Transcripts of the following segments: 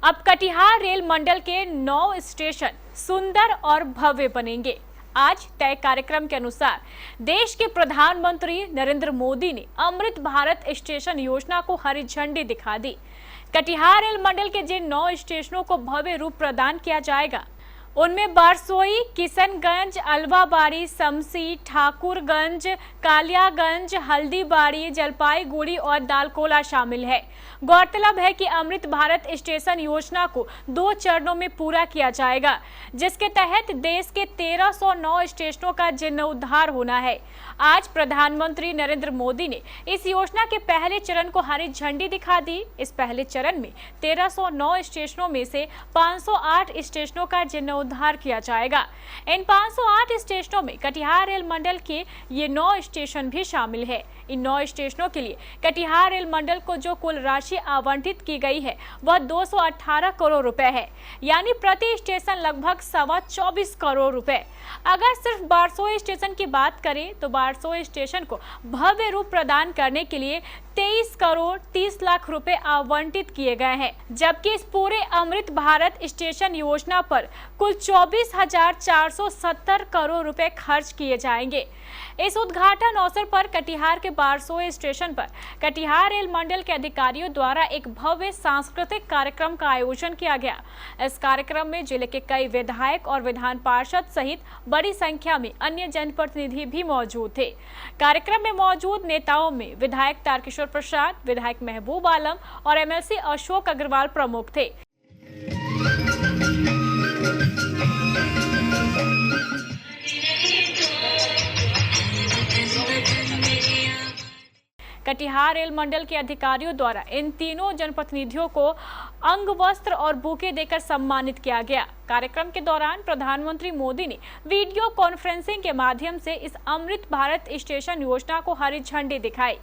अब कटिहार रेल मंडल के 9 स्टेशन सुंदर और भव्य बनेंगे। आज तय कार्यक्रम के अनुसार देश के प्रधानमंत्री नरेंद्र मोदी ने अमृत भारत स्टेशन योजना को हरी झंडी दिखा दी। कटिहार रेल मंडल के जिन 9 स्टेशनों को भव्य रूप प्रदान किया जाएगा उनमें बारसोई, किशनगंज, अलवाबाड़ी, समसी, ठाकुरगंज, कालियागंज, हल्दीबाड़ी, जलपाईगुड़ी और दालकोला शामिल है। गौरतलब है कि अमृत भारत स्टेशन योजना को 2 चरणों में पूरा किया जाएगा, जिसके तहत देश के 1309 स्टेशनों का जीर्णोद्धार होना है। आज प्रधानमंत्री नरेंद्र मोदी ने इस योजना के पहले चरण को हरी झंडी दिखा दी। इस पहले चरण में 1309 स्टेशनों में से 508 स्टेशनों का जीर्णोद्धार किया जाएगा। इन 508 स्टेशनों में कटिहार रेल मंडल के ये 9 स्टेशन भी शामिल है। इन 9 स्टेशनों के लिए कटिहार रेल मंडल को जो कुल राशि आवंटित की गई है वह 218 करोड़ रुपए है, यानी प्रति स्टेशन लगभग 24 करोड़ रुपए। अगर सिर्फ बारसोई स्टेशन की बात करें तो बारसोई स्टेशन को भव्य रूप प्रदान करने के लिए 23 करोड़ 30 लाख रुपए आवंटित किए गए हैं, जबकि इस पूरे अमृत भारत स्टेशन योजना पर कुल 24,470 करोड़ रुपए खर्च किए जाएंगे। इस उद्घाटन अवसर पर कटिहार के बारसोई स्टेशन पर कटिहार रेल मंडल के अधिकारियों द्वारा एक भव्य सांस्कृतिक कार्यक्रम का आयोजन किया गया। इस कार्यक्रम में जिले के कई विधायक और विधान पार्षद सहित बड़ी संख्या में अन्य जनप्रतिनिधि भी मौजूद थे। कार्यक्रम में मौजूद नेताओं में विधायक तारकिशोर प्रसाद, विधायक महबूब आलम और एमएलसी अशोक अग्रवाल प्रमुख थे। कटिहार रेल मंडल के अधिकारियों द्वारा इन तीनों जनप्रतिनिधियों को अंग वस्त्र और बुके देकर सम्मानित किया गया। कार्यक्रम के दौरान प्रधानमंत्री मोदी ने वीडियो कॉन्फ्रेंसिंग के माध्यम से इस अमृत भारत स्टेशन योजना को हरी झंडी दिखाई।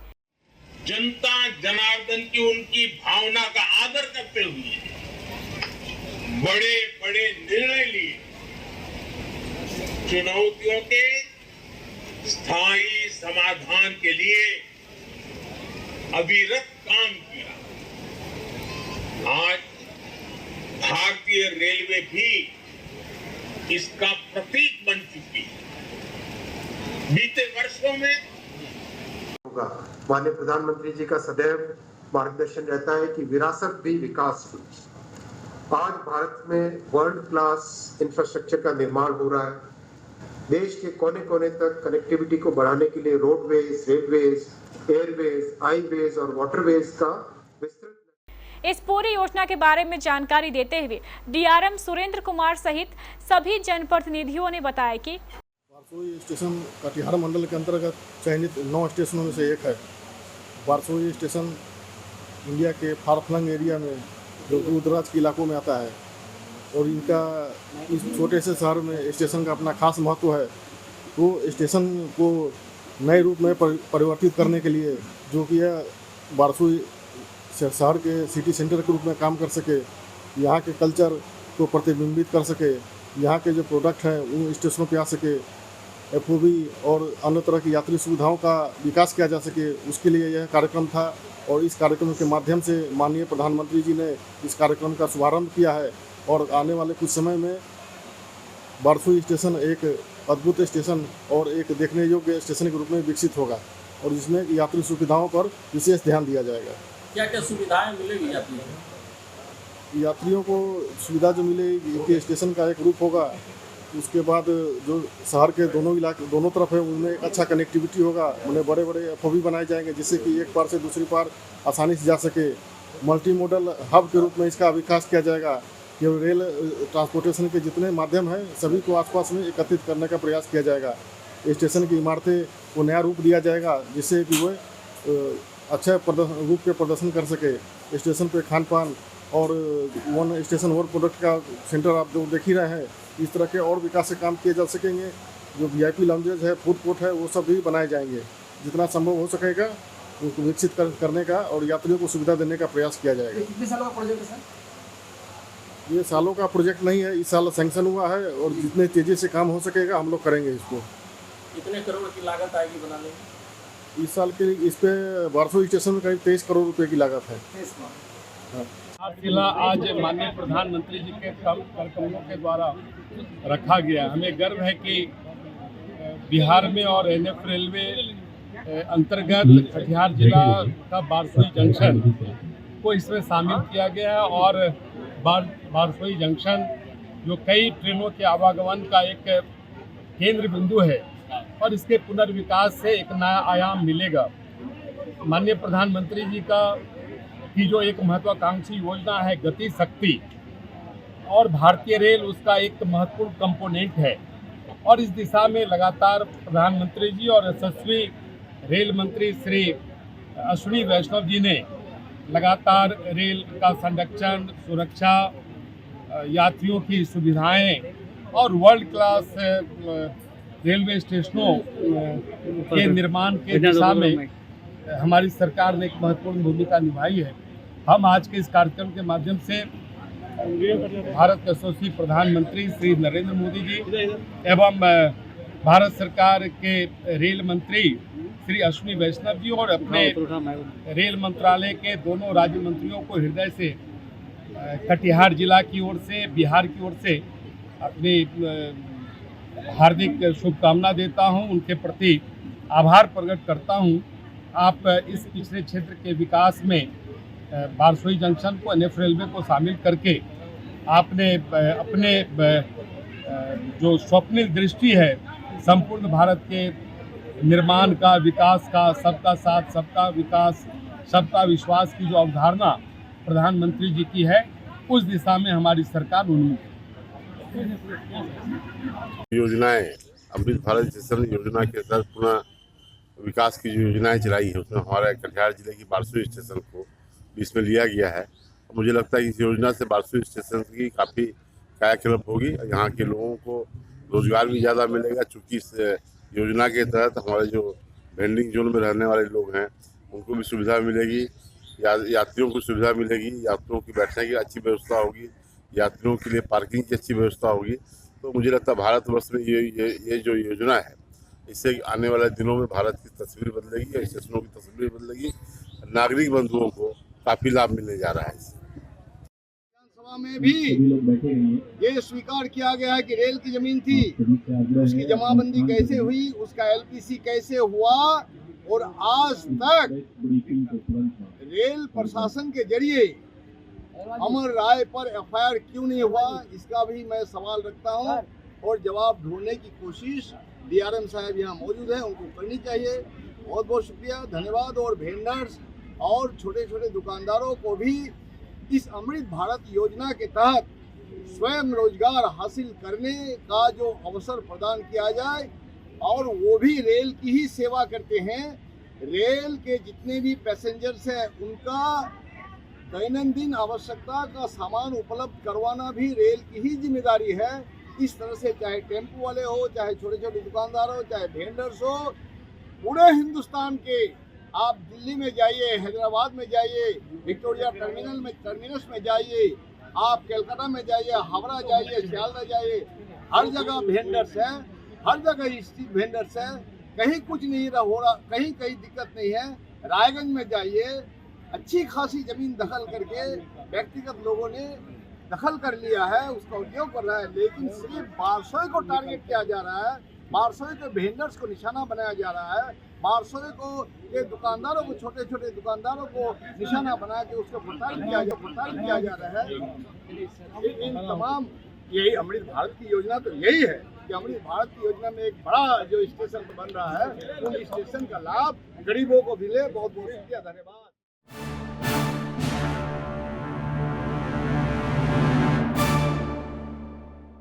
जनता जनार्दन की उनकी भावना का आदर करते हुए बड़े बड़े निर्णय लिए, चुनौतियों के स्थायी समाधान के लिए अविरत काम किया। आज भारतीय रेलवे भी इसका प्रतीक बन चुकी है। बीते वर्षों में माननीय प्रधानमंत्री जी का सदैव मार्गदर्शन रहता है कि विरासत भी विकास हो। आज भारत में वर्ल्ड क्लास इंफ्रास्ट्रक्चर का निर्माण हो रहा है। देश के कोने कोने तक कनेक्टिविटी को बढ़ाने के लिए रोडवेज, रेलवेज, एयरवेज, हाईवेज और वाटरवेज का विस्तृत। इस पूरी योजना के बारे में जानकारी देते हुए डीआरएम सुरेंद्र कुमार सहित सभी जनप्रतिनिधियों ने बताया कि बारसोई स्टेशन कटिहार मंडल के अंतर्गत चयनित 9 स्टेशनों में से एक है। बारसोई स्टेशन इंडिया के फार फ्लंग एरिया में जो दूर दराज के इलाकों में आता है और इनका इस छोटे से शहर में स्टेशन का अपना खास महत्व है। तो स्टेशन को नए रूप में परिवर्तित करने के लिए जो कि यह बारसोई शहर के सिटी सेंटर के रूप में काम कर सके, यहाँ के कल्चर को प्रतिबिंबित कर सके, यहाँ के जो प्रोडक्ट हैं उन स्टेशनों पे आ सके, एफओबी और अन्य तरह की यात्री सुविधाओं का विकास किया जा सके, उसके लिए यह कार्यक्रम था। और इस कार्यक्रम के माध्यम से माननीय प्रधानमंत्री जी ने इस कार्यक्रम का शुभारंभ किया है और आने वाले कुछ समय में बारसोई स्टेशन एक अद्भुत स्टेशन और एक देखने योग्य स्टेशन के रूप में विकसित होगा और जिसमें यात्री सुविधाओं पर विशेष ध्यान दिया जाएगा। क्या क्या सुविधाएं मिलेगी यात्रियों को? सुविधा जो मिलेगी कि स्टेशन का एक रूप होगा, उसके बाद जो शहर के दोनों तरफ है उनमें एक अच्छा कनेक्टिविटी होगा। उन्हें बड़े बड़े एफओबी बनाए जाएंगे जिससे कि एक पार से दूसरी पार आसानी से जा सके। मल्टी मॉडल हब के रूप में इसका विकास किया जाएगा। ये रेल ट्रांसपोर्टेशन के जितने माध्यम हैं सभी को आसपास में एकत्रित करने का प्रयास किया जाएगा। स्टेशन की इमारतें को नया रूप दिया जाएगा जिससे कि वो अच्छा रूप के प्रदर्शन कर सके। स्टेशन पे खान पान और वन स्टेशन वन प्रोडक्ट का सेंटर आप जो देख ही रहे हैं, इस तरह के और विकास से काम किए जा सकेंगे। जो वीआईपी लाउंजेज है, फूड कोर्ट है, वो सब भी बनाए जाएंगे। जितना संभव हो सकेगा उनको विकसित करने का और यात्रियों को सुविधा देने का प्रयास किया जाएगा। कितने सालों का प्रोजेक्ट है सर? ये सालों का प्रोजेक्ट नहीं है, इस साल सैंक्शन हुआ है और जितने तेज़ी से काम हो सकेगा हम लोग करेंगे इसको। कितने करोड़ की लागत आएगी बनाने में? इस साल के इस पे बारसोई स्टेशन में करीब 23 करोड़ रुपए की लागत है। हाँ। आधारशिला आज माननीय प्रधानमंत्री जी के कमलों के द्वारा रखा गया। हमें गर्व है कि बिहार में और एनएफ रेलवे अंतर्गत कटिहार जिला का बारसोई जंक्शन को इसमें शामिल किया गया है और बारसोई जंक्शन जो कई ट्रेनों के आवागमन का एक केंद्र बिंदु है और इसके पुनर्विकास से एक नया आयाम मिलेगा। माननीय प्रधानमंत्री जी की जो एक महत्वाकांक्षी योजना है गति शक्ति और भारतीय रेल उसका एक महत्वपूर्ण कंपोनेंट है और इस दिशा में लगातार प्रधानमंत्री जी और यशस्वी रेल मंत्री श्री अश्विनी वैष्णव जी ने लगातार रेल का संरक्षण, सुरक्षा, यात्रियों की सुविधाएं और वर्ल्ड क्लास रेलवे स्टेशनों के निर्माण के दिशा में हमारी सरकार ने एक महत्वपूर्ण भूमिका निभाई है। हम आज के इस कार्यक्रम के माध्यम से भारत के यशस्वी प्रधानमंत्री श्री नरेंद्र मोदी जी एवं भारत सरकार के रेल मंत्री श्री अश्विनी वैष्णव जी और अपने रेल मंत्रालय के दोनों राज्य मंत्रियों को हृदय से कटिहार जिला की ओर से, बिहार की ओर से अपनी हार्दिक शुभकामना देता हूं, उनके प्रति आभार प्रकट करता हूं। आप इस पिछड़े क्षेत्र के विकास में बारसोई जंक्शन को एनएफ रेलवे को शामिल करके आपने अपने जो स्वप्निल दृष्टि है संपूर्ण भारत के निर्माण का, विकास का, सबका साथ सबका विकास सबका विश्वास की जो अवधारणा प्रधानमंत्री जी की है उस दिशा में हमारी सरकार उन्मुख है। योजनाएं अमृत भारत स्टेशन योजना के तहत पुनः विकास की जो योजनाएं चलाई है उसमें हमारे कटिहार जिले की बारसोई स्टेशन को इसमें लिया गया है। मुझे लगता है कि इस योजना से बारसोई स्टेशन की काफ़ी कायाकल्प होगी, यहाँ के लोगों को रोजगार भी ज़्यादा मिलेगा। चूँकि इस योजना के तहत हमारे जो वेंडिंग जोन में रहने वाले लोग हैं उनको भी सुविधा मिलेगी, यात्रियों को सुविधा मिलेगी, यात्रियों की बैठने की अच्छी व्यवस्था होगी, यात्रियों के लिए पार्किंग की अच्छी व्यवस्था होगी। तो मुझे लगता है भारतवर्ष में ये जो योजना है इससे आने वाले दिनों में भारत की तस्वीर बदलेगी, स्टेशनों की तस्वीर बदलेगी, नागरिक बंधुओं को काफ़ी लाभ मिलने जा रहा है। विधानसभा में भी ये स्वीकार किया गया है कि रेल की जमीन थी, उसकी जमाबंदी कैसे हुई, उसका एलपीसी कैसे हुआ और आज तक रेल प्रशासन के जरिए अमर राय पर एफआईआर क्यों नहीं हुआ, इसका भी मैं सवाल रखता हूं और जवाब ढूंढने की कोशिश डीआरएम साहब यहाँ मौजूद हैं, उनको करनी चाहिए। बहुत बहुत शुक्रिया, धन्यवाद। और वेंडर्स और छोटे छोटे दुकानदारों को भी इस अमृत भारत योजना के तहत स्वयं रोजगार हासिल करने का जो अवसर प्रदान किया जाए और वो भी रेल की ही सेवा करते हैं। रेल के जितने भी पैसेंजर्स हैं उनका दैनंदिन आवश्यकता का सामान उपलब्ध करवाना भी रेल की ही जिम्मेदारी है। इस तरह से चाहे टेम्पो वाले हो, चाहे छोटे छोटे दुकानदार हो, चाहे वेंडर्स हो, पूरे हिंदुस्तान के आप दिल्ली में जाइए, हैदराबाद में जाइए, विक्टोरिया टर्मिनस में जाइए, आप कलकत्ता में जाइए, हावड़ा जाइए, सियालदह जाइए, हर जगह वेंडर्स हैं, हर जगह स्ट्रीट वेंडर्स हैं। कहीं कुछ नहीं हो रहा, कहीं दिक्कत नहीं है। रायगंज में जाइए, अच्छी खासी जमीन दखल करके व्यक्तिगत लोगों ने दखल कर लिया है, उसका उपयोग कर रहा है, लेकिन सिर्फ बारसोई को टारगेट किया जा रहा है, बारसोई के वेंडर्स को निशाना बनाया जा रहा है, बारसोई को के दुकानदारों को, छोटे छोटे दुकानदारों को निशाना बना के उसको प्रताड़ित किया जा रहा है। इन तमाम यही अमृत भारत की योजना तो यही है कि अमृत भारत की योजना में एक बड़ा जो स्टेशन बन रहा है उन स्टेशन का लाभ गरीबों को मिले। बहुत बहुत शुक्रिया, धन्यवाद।